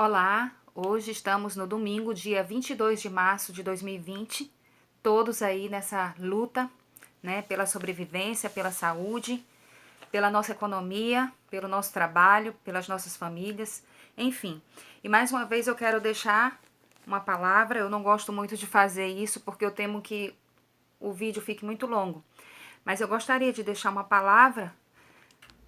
Olá, hoje estamos no domingo, dia 22 de março de 2020, todos aí nessa luta, né, pela sobrevivência, pela saúde, pela nossa economia, pelo nosso trabalho, pelas nossas famílias, enfim. E mais uma vez eu quero deixar uma palavra, eu não gosto muito de fazer isso porque eu temo que o vídeo fique muito longo, mas eu gostaria de deixar uma palavra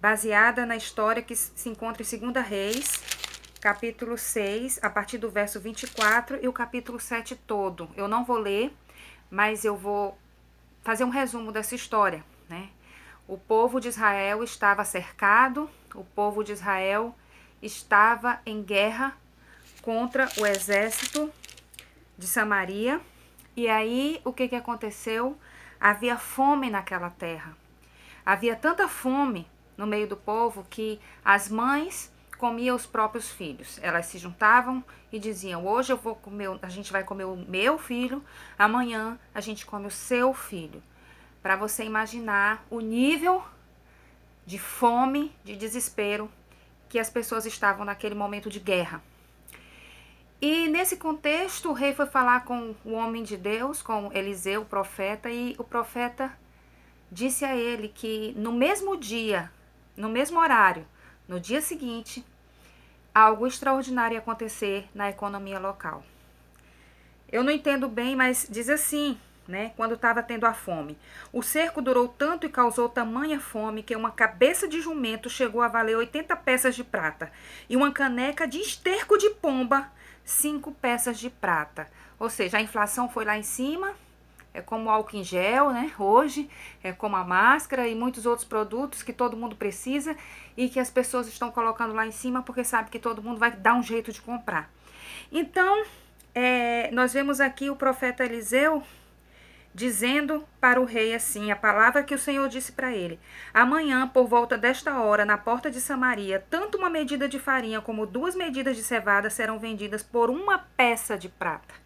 baseada na história que se encontra em 2 Reis, capítulo 6, a partir do verso 24 e o capítulo 7 todo. Eu não vou ler, mas eu vou fazer um resumo dessa história, né? O povo de Israel estava cercado, o povo de Israel estava em guerra contra o exército de Samaria. E aí, o que aconteceu? Havia fome naquela terra. Havia tanta fome no meio do povo que as mães comiam os próprios filhos. Elas se juntavam e diziam: hoje eu vou comer, a gente vai comer o meu filho, amanhã a gente come o seu filho. Para você imaginar o nível de fome, de desespero que as pessoas estavam naquele momento de guerra. E nesse contexto, o rei foi falar com o homem de Deus, com Eliseu, o profeta, e o profeta disse a ele que no mesmo dia, no mesmo horário, no dia seguinte, algo extraordinário ia acontecer na economia local. Eu não entendo bem, mas diz assim, né? Quando estava tendo a fome. O cerco durou tanto e causou tamanha fome que uma cabeça de jumento chegou a valer 80 peças de prata. E uma caneca de esterco de pomba, 5 peças de prata. Ou seja, a inflação foi lá em cima. É como o álcool em gel, né? Hoje, é como a máscara e muitos outros produtos que todo mundo precisa e que as pessoas estão colocando lá em cima porque sabe que todo mundo vai dar um jeito de comprar. Então, nós vemos aqui o profeta Eliseu dizendo para o rei assim, a palavra que o Senhor disse para ele: amanhã, por volta desta hora, na porta de Samaria, tanto uma medida de farinha como 2 medidas de cevada serão vendidas por 1 peça de prata.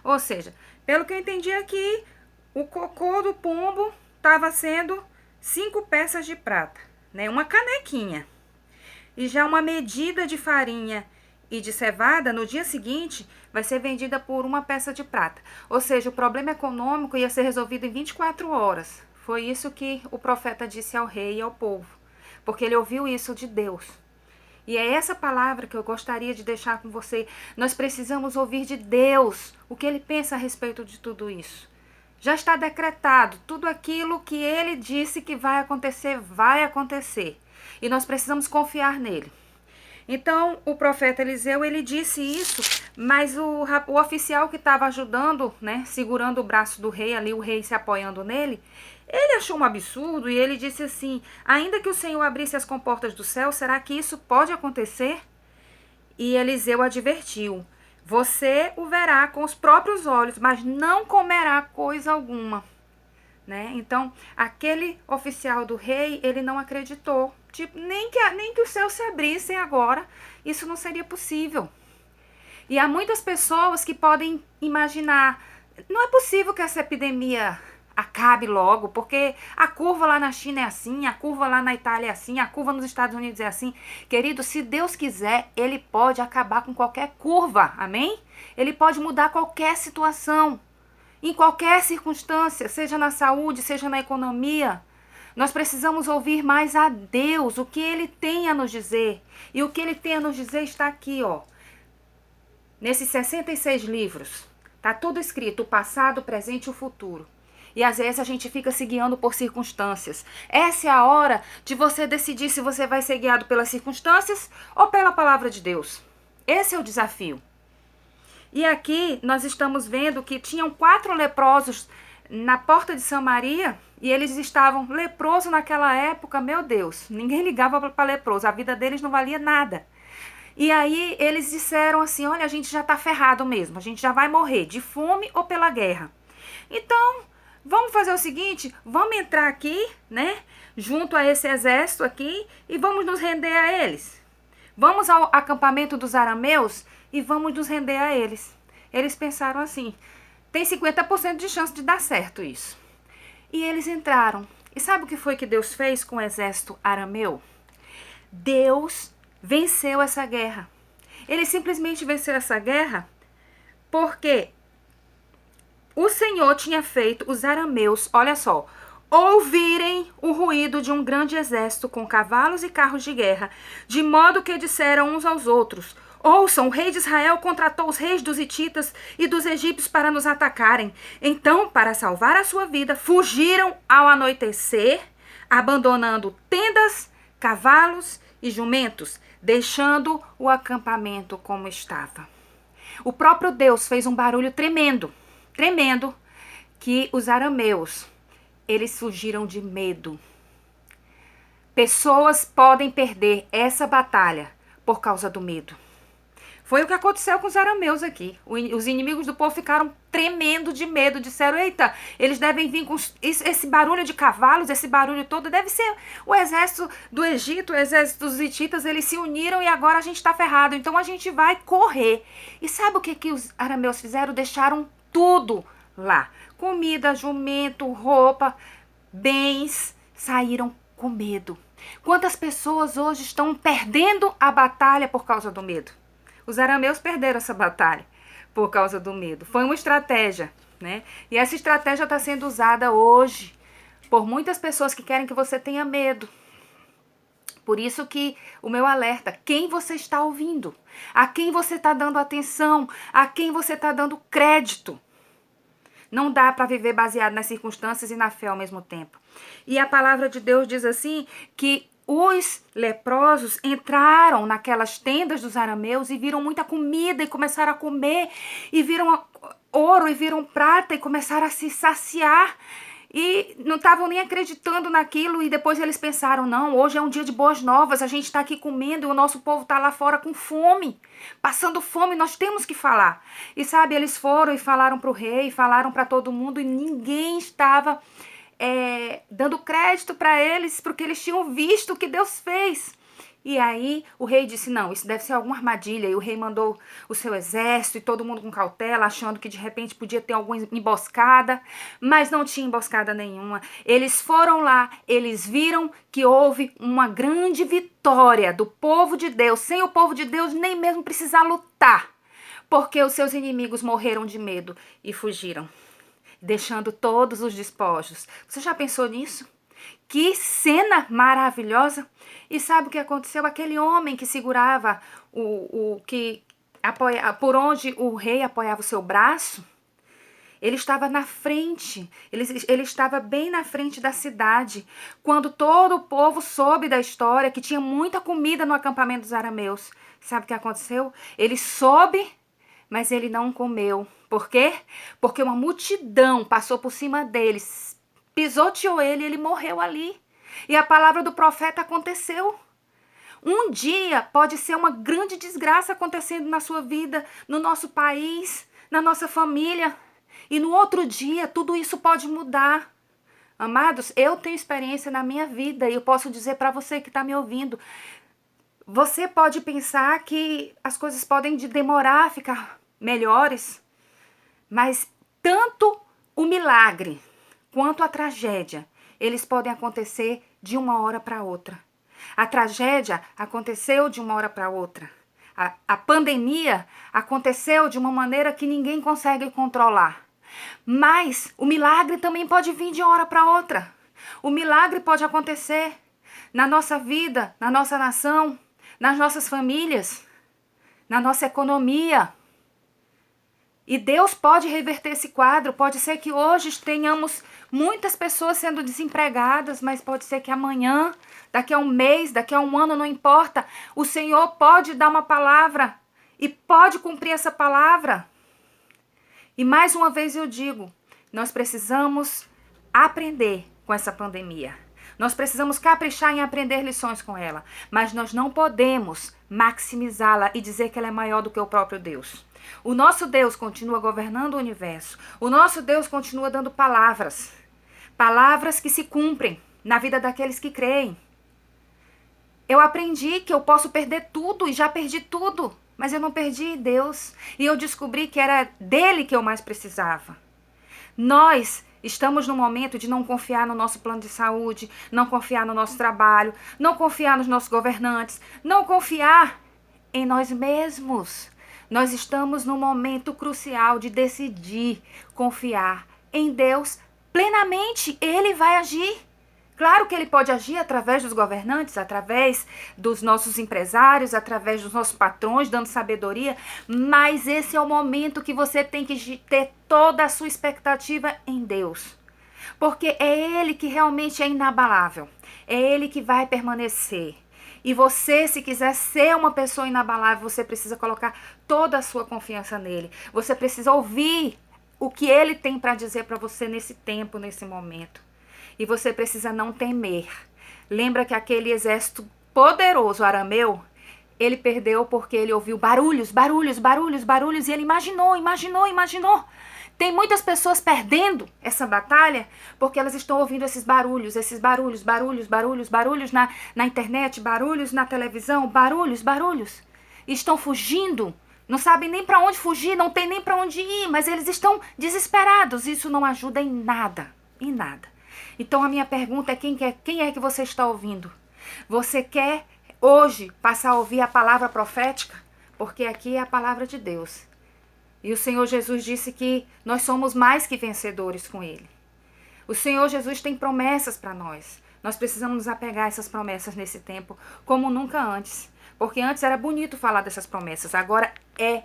Ou seja, pelo que eu entendi aqui, o cocô do pombo estava sendo 5 peças de prata, né? Uma canequinha. E já uma medida de farinha e de cevada, no dia seguinte, vai ser vendida por 1 peça de prata. Ou seja, o problema econômico ia ser resolvido em 24 horas. Foi isso que o profeta disse ao rei e ao povo, porque ele ouviu isso de Deus. E é essa palavra que eu gostaria de deixar com você. Nós precisamos ouvir de Deus o que Ele pensa a respeito de tudo isso. Já está decretado, tudo aquilo que Ele disse que vai acontecer, vai acontecer. E nós precisamos confiar nele. Então, o profeta Eliseu, ele disse isso, mas o oficial que estava ajudando, né, segurando o braço do rei ali, o rei se apoiando nele, ele achou um absurdo e ele disse assim: ainda que o Senhor abrisse as comportas do céu, será que isso pode acontecer? E Eliseu advertiu: você o verá com os próprios olhos, mas não comerá coisa alguma. Né? Então, aquele oficial do rei, ele não acreditou. Tipo, nem que os céus se abrissem agora, isso não seria possível. E há muitas pessoas que podem imaginar: não é possível que essa epidemia acabe logo, porque a curva lá na China é assim, a curva lá na Itália é assim, a curva nos Estados Unidos é assim. Querido, se Deus quiser, Ele pode acabar com qualquer curva, amém? Ele pode mudar qualquer situação, em qualquer circunstância, seja na saúde, seja na economia. Nós precisamos ouvir mais a Deus, o que Ele tem a nos dizer. E o que Ele tem a nos dizer está aqui, ó. Nesses 66 livros, tá tudo escrito, o passado, o presente e o futuro. E às vezes a gente fica se guiando por circunstâncias. Essa é a hora de você decidir se você vai ser guiado pelas circunstâncias ou pela palavra de Deus. Esse é o desafio. E aqui nós estamos vendo que tinham 4 leprosos na porta de Samaria e eles estavam leprosos naquela época, meu Deus, ninguém ligava para leproso, a vida deles não valia nada. E aí eles disseram assim: olha, a gente já está ferrado mesmo, a gente já vai morrer de fome ou pela guerra. Então, vamos fazer o seguinte, vamos entrar aqui, né, junto a esse exército aqui e vamos nos render a eles. Vamos ao acampamento dos arameus e vamos nos render a eles. Eles pensaram assim: tem 50% de chance de dar certo isso. E eles entraram. E sabe o que foi que Deus fez com o exército arameu? Deus venceu essa guerra. Ele simplesmente venceu essa guerra porque o Senhor tinha feito os arameus, olha só, ouvirem o ruído de um grande exército com cavalos e carros de guerra, de modo que disseram uns aos outros: ouçam, o rei de Israel contratou os reis dos hititas e dos egípcios para nos atacarem. Então, para salvar a sua vida, fugiram ao anoitecer, abandonando tendas, cavalos e jumentos, deixando o acampamento como estava. O próprio Deus fez um barulho tremendo, que os arameus, eles fugiram de medo. Pessoas podem perder essa batalha por causa do medo. Foi o que aconteceu com os arameus aqui. Os inimigos do povo ficaram tremendo de medo. Disseram, eita, eles devem vir com esse barulho de cavalos, esse barulho todo. Deve ser o exército do Egito, o exército dos hititas. Eles se uniram e agora a gente está ferrado. Então a gente vai correr. E sabe o que os arameus fizeram? Deixaram tudo lá. Comida, jumento, roupa, bens. Saíram com medo. Quantas pessoas hoje estão perdendo a batalha por causa do medo? Os arameus perderam essa batalha por causa do medo. Foi uma estratégia, né? E essa estratégia está sendo usada hoje por muitas pessoas que querem que você tenha medo. Por isso que o meu alerta, quem você está ouvindo? A quem você está dando atenção? A quem você está dando crédito? Não dá para viver baseado nas circunstâncias e na fé ao mesmo tempo. E a palavra de Deus diz assim, que os leprosos entraram naquelas tendas dos arameus e viram muita comida e começaram a comer, e viram ouro e viram prata e começaram a se saciar e não estavam nem acreditando naquilo. E depois eles pensaram, não, hoje é um dia de boas novas, a gente está aqui comendo e o nosso povo está lá fora com fome, passando fome, nós temos que falar. E sabe, eles foram e falaram para o rei, falaram para todo mundo e ninguém estava dando crédito para eles, porque eles tinham visto o que Deus fez. E aí o rei disse, não, isso deve ser alguma armadilha. E o rei mandou o seu exército e todo mundo com cautela, achando que de repente podia ter alguma emboscada, mas não tinha emboscada nenhuma. Eles foram lá, eles viram que houve uma grande vitória do povo de Deus, sem o povo de Deus nem mesmo precisar lutar, porque os seus inimigos morreram de medo e fugiram, deixando todos os despojos. Você já pensou nisso? Que cena maravilhosa! E sabe o que aconteceu? Aquele homem que segurava por onde o rei apoiava o seu braço, ele estava na frente, ele estava bem na frente da cidade, quando todo o povo soube da história, que tinha muita comida no acampamento dos arameus. Sabe o que aconteceu? Ele soube, mas ele não comeu. Por quê? Porque uma multidão passou por cima deles, pisoteou ele e ele morreu ali. E a palavra do profeta aconteceu. Um dia pode ser uma grande desgraça acontecendo na sua vida, no nosso país, na nossa família. E no outro dia tudo isso pode mudar. Amados, eu tenho experiência na minha vida e eu posso dizer para você que está me ouvindo. Você pode pensar que as coisas podem demorar a ficar melhores, mas tanto o milagre quanto a tragédia, eles podem acontecer de uma hora para outra. A tragédia aconteceu de uma hora para outra. A pandemia aconteceu de uma maneira que ninguém consegue controlar. Mas o milagre também pode vir de uma hora para outra. O milagre pode acontecer na nossa vida, na nossa nação, nas nossas famílias, na nossa economia. E Deus pode reverter esse quadro. Pode ser que hoje tenhamos muitas pessoas sendo desempregadas, mas pode ser que amanhã, daqui a um mês, daqui a um ano, não importa. O Senhor pode dar uma palavra e pode cumprir essa palavra. E mais uma vez eu digo, nós precisamos aprender com essa pandemia. Nós precisamos caprichar em aprender lições com ela, mas nós não podemos maximizá-la e dizer que ela é maior do que o próprio Deus. O nosso Deus continua governando o universo. O nosso Deus continua dando palavras. Palavras que se cumprem na vida daqueles que creem. Eu aprendi que eu posso perder tudo e já perdi tudo, mas eu não perdi Deus. E eu descobri que era dele que eu mais precisava. Nós estamos no momento de não confiar no nosso plano de saúde, não confiar no nosso trabalho, não confiar nos nossos governantes, não confiar em nós mesmos. Nós estamos num momento crucial de decidir confiar em Deus plenamente. Ele vai agir. Claro que ele pode agir através dos governantes, através dos nossos empresários, através dos nossos patrões, dando sabedoria, mas esse é o momento que você tem que ter toda a sua expectativa em Deus. Porque é Ele que realmente é inabalável, é Ele que vai permanecer. E você, se quiser ser uma pessoa inabalável, você precisa colocar toda a sua confiança nele. Você precisa ouvir o que ele tem para dizer para você nesse tempo, nesse momento. E você precisa não temer. Lembra que aquele exército poderoso arameu, ele perdeu porque ele ouviu barulhos, barulhos, barulhos, barulhos, e ele imaginou. Tem muitas pessoas perdendo essa batalha porque elas estão ouvindo esses barulhos na internet, barulhos na televisão, barulhos. E estão fugindo, não sabem nem para onde fugir, não tem nem para onde ir, mas eles estão desesperados. Isso não ajuda em nada, em nada. Então a minha pergunta é quem é que você está ouvindo? Você quer hoje passar a ouvir a palavra profética? Porque aqui é a palavra de Deus. E o Senhor Jesus disse que nós somos mais que vencedores com Ele. O Senhor Jesus tem promessas para nós. Nós precisamos nos apegar a essas promessas nesse tempo como nunca antes. Porque antes era bonito falar dessas promessas, agora é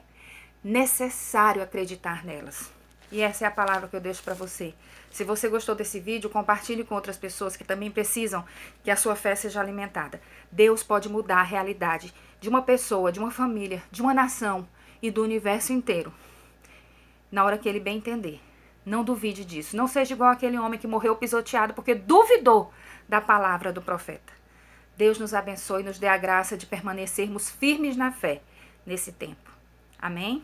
necessário acreditar nelas. E essa é a palavra que eu deixo para você. Se você gostou desse vídeo, compartilhe com outras pessoas que também precisam que a sua fé seja alimentada. Deus pode mudar a realidade de uma pessoa, de uma família, de uma nação e do universo inteiro, na hora que ele bem entender. Não duvide disso. Não seja igual aquele homem que morreu pisoteado porque duvidou da palavra do profeta. Deus nos abençoe e nos dê a graça de permanecermos firmes na fé nesse tempo. Amém?